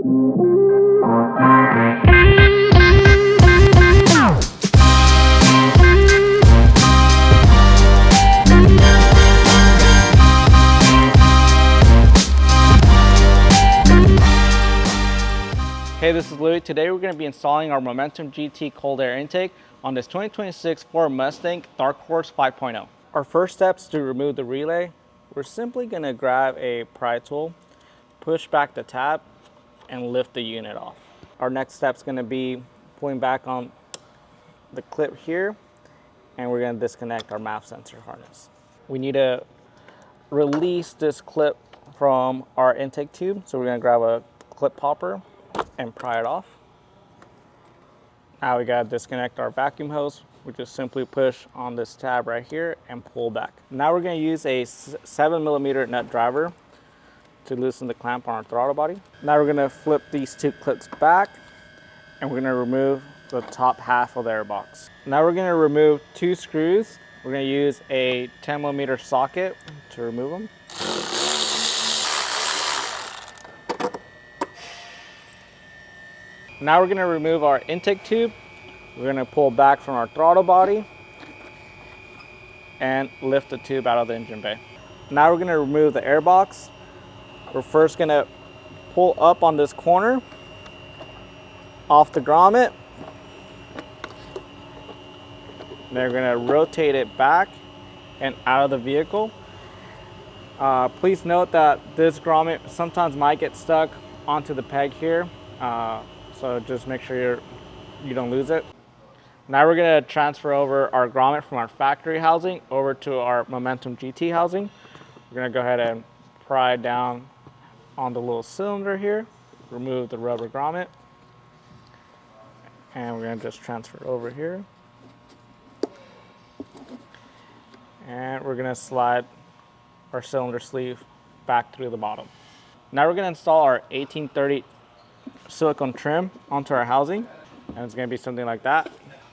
Hey, this is Louis. Today we're going to be installing our Momentum GT cold air intake on this 2026 Ford Mustang Dark Horse 5.0. Our first steps to remove the relay, we're simply going to grab a pry tool, push back the tab, and lift the unit off. Our next step is going to be pulling back on the clip here, and we're going to disconnect our MAF sensor harness. We need to release this clip from our intake tube, so we're going to grab a clip popper and pry it off. Now we gotta disconnect our vacuum hose. We just simply push on this tab right here and pull back. Now we're gonna use a 7mm nut driver to loosen the clamp on our throttle body. Now we're gonna flip these two clips back and we're gonna remove the top half of the airbox. Now we're gonna remove two screws. We're gonna use a 10mm socket to remove them. Now we're going to remove our intake tube. We're going to pull back from our throttle body and lift the tube out of the engine bay. Now we're going to remove the airbox. We're first going to pull up on this corner off the grommet. Then we're going to rotate it back and out of the vehicle. Please note that this grommet sometimes might get stuck onto the peg here. So just make sure you don't lose it. Now we're going to transfer over our grommet from our factory housing over to our Momentum GT housing. We're going to go ahead and pry down on the little cylinder here, remove the rubber grommet, and we're going to just transfer it over here. And we're going to slide our cylinder sleeve back through the bottom. Now we're going to install our 1830 silicone trim onto our housing, and it's going to be something like that.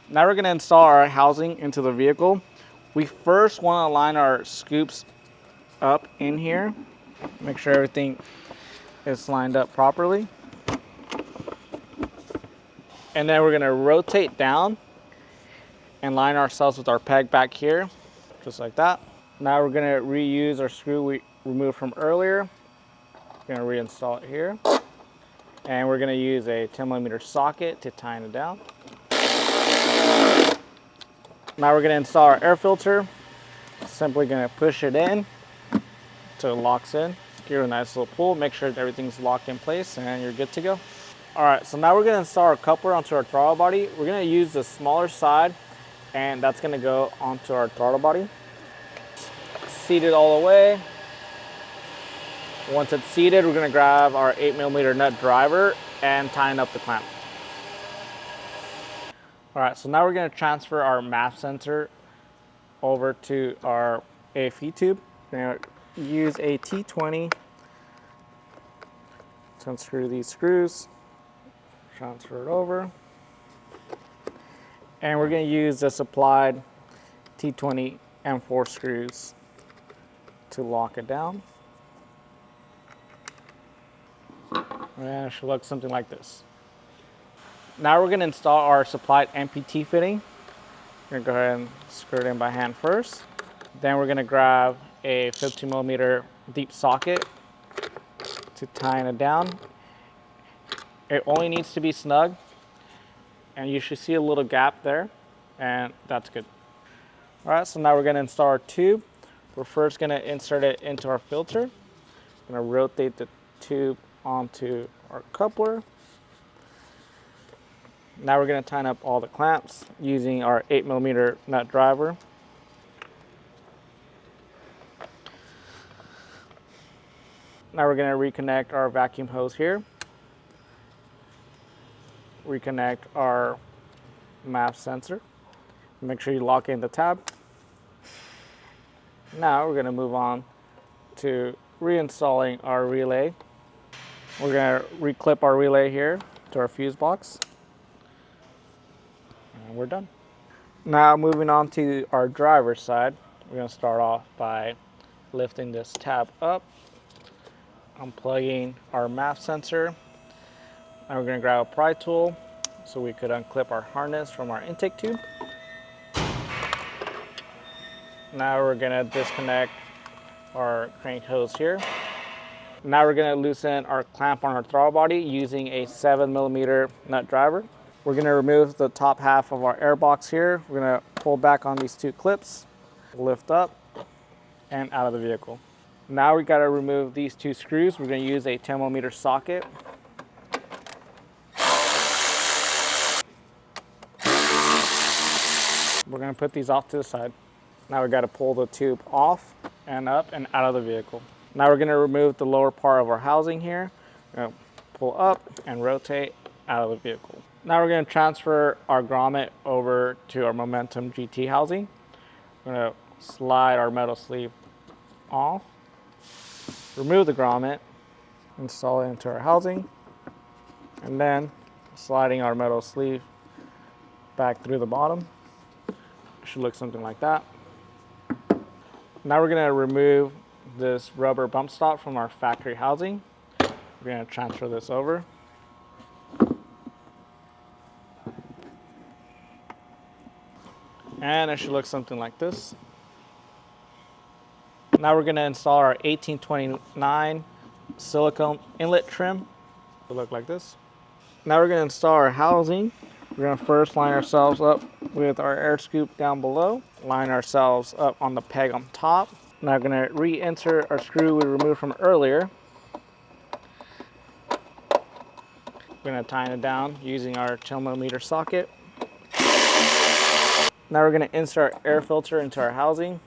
Now we're going to install our housing into the vehicle. We first want to line our scoops up in here, make sure everything is lined up properly, and then we're going to rotate down and line ourselves with our peg back here, just like that. Now we're going to reuse our screw we removed from earlier. We're going to reinstall it here. And we're going to use a 10mm socket to tighten it down. Now we're going to install our air filter. Simply going to push it in until it locks in. Give it a nice little pull. Make sure that everything's locked in place and you're good to go. Alright, so now we're going to install our coupler onto our throttle body. We're going to use the smaller side, and that's going to go onto our throttle body. Seat it all the way. Once it's seated, we're going to grab our 8mm nut driver and tighten up the clamp. Alright, so now we're going to transfer our MAF sensor over to our AFE tube. We're going to use a T20 to unscrew these screws, transfer it over, and we're going to use the supplied T20 M4 screws to lock it down. And it should look something like this. Now we're going to install our supplied MPT fitting. We're going to go ahead and screw it in by hand first. Then we're going to grab a 15mm deep socket to tighten it down. It only needs to be snug, and you should see a little gap there, and that's good. Alright, so now we're going to install our tube. We're first going to insert it into our filter. We're going to rotate the tube onto our coupler. Now we're going to tighten up all the clamps using our 8mm nut driver. Now we're going to reconnect our vacuum hose here. Reconnect our MAF sensor. Make sure you lock in the tab. Now we're going to move on to reinstalling our relay. We're going to reclip our relay here to our fuse box. And we're done. Now moving on to our driver's side, we're going to start off by lifting this tab up, unplugging our MAF sensor, Now we're gonna grab a pry tool so we could unclip our harness from our intake tube. Now we're gonna disconnect our crank hose here. Now we're gonna loosen our clamp on our throttle body using a 7mm nut driver. We're gonna remove the top half of our airbox here. We're gonna pull back on these two clips, lift up, and out of the vehicle. Now we gotta remove these two screws. We're gonna use a 10mm socket. We're gonna put these off to the side. Now we gotta pull the tube off and up and out of the vehicle. Now we're gonna remove the lower part of our housing here. We're gonna pull up and rotate out of the vehicle. Now we're gonna transfer our grommet over to our Momentum GT housing. We're gonna slide our metal sleeve off, remove the grommet, install it into our housing, and then sliding our metal sleeve back through the bottom. It should look something like that. Now we're gonna remove this rubber bump stop from our factory housing. We're gonna transfer this over. And it should look something like this. Now we're gonna install our 1829 silicone inlet trim. It'll look like this. Now we're gonna install our housing. We're gonna first line ourselves up with our air scoop down below, line ourselves up on the peg on top. Now we're gonna reinsert our screw we removed from earlier. We're gonna tighten it down using our 10mm socket. Now we're gonna insert our air filter into our housing.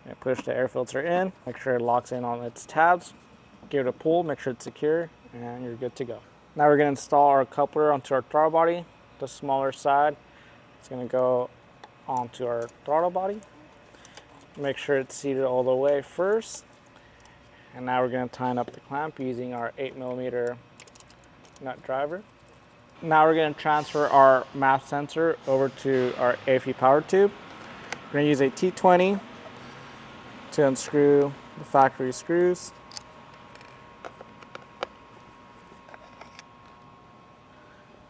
And push the air filter in, make sure it locks in on its tabs. Give it a pull, make sure it's secure, and you're good to go. Now we're gonna install our coupler onto our throttle body. The smaller side, it's gonna go onto our throttle body. Make sure it's seated all the way first. And now we're gonna tighten up the clamp using our 8mm nut driver. Now we're gonna transfer our MAF sensor over to our AFE power tube. We're gonna use a T20 to unscrew the factory screws.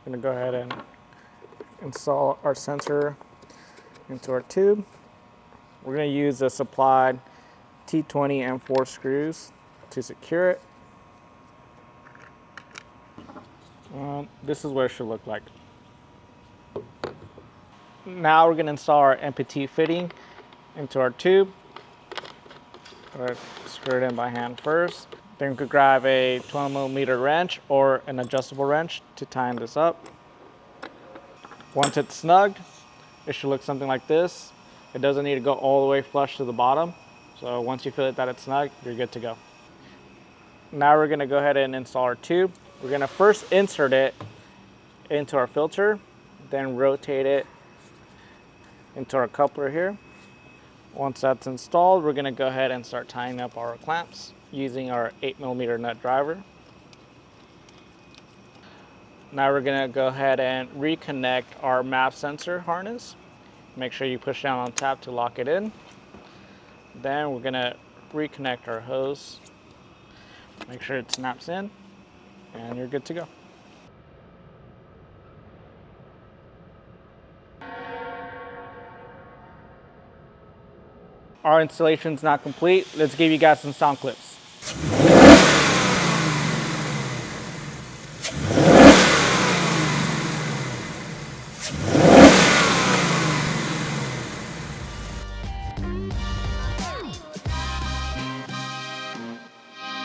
I'm gonna go ahead and install our sensor into our tube. We're gonna use the supplied T20 M4 screws to secure it. This is what it should look like. Now we're gonna install our MPT fitting into our tube. Screw it in by hand first. Then we could grab a 12mm wrench or an adjustable wrench to tighten this up. Once it's snugged, it should look something like this. It doesn't need to go all the way flush to the bottom. So once you feel that it's snug, you're good to go. Now we're gonna go ahead and install our tube. We're gonna first insert it into our filter, then rotate it into our coupler here. Once that's installed, we're gonna go ahead and start tying up our clamps using our 8mm nut driver. Now we're gonna go ahead and reconnect our MAF sensor harness. Make sure you push down on tap to lock it in. Then we're gonna reconnect our hose. Make sure it snaps in, and you're good to go. Our installation's not complete. Let's give you guys some sound clips.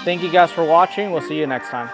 Thank you guys for watching. We'll see you next time.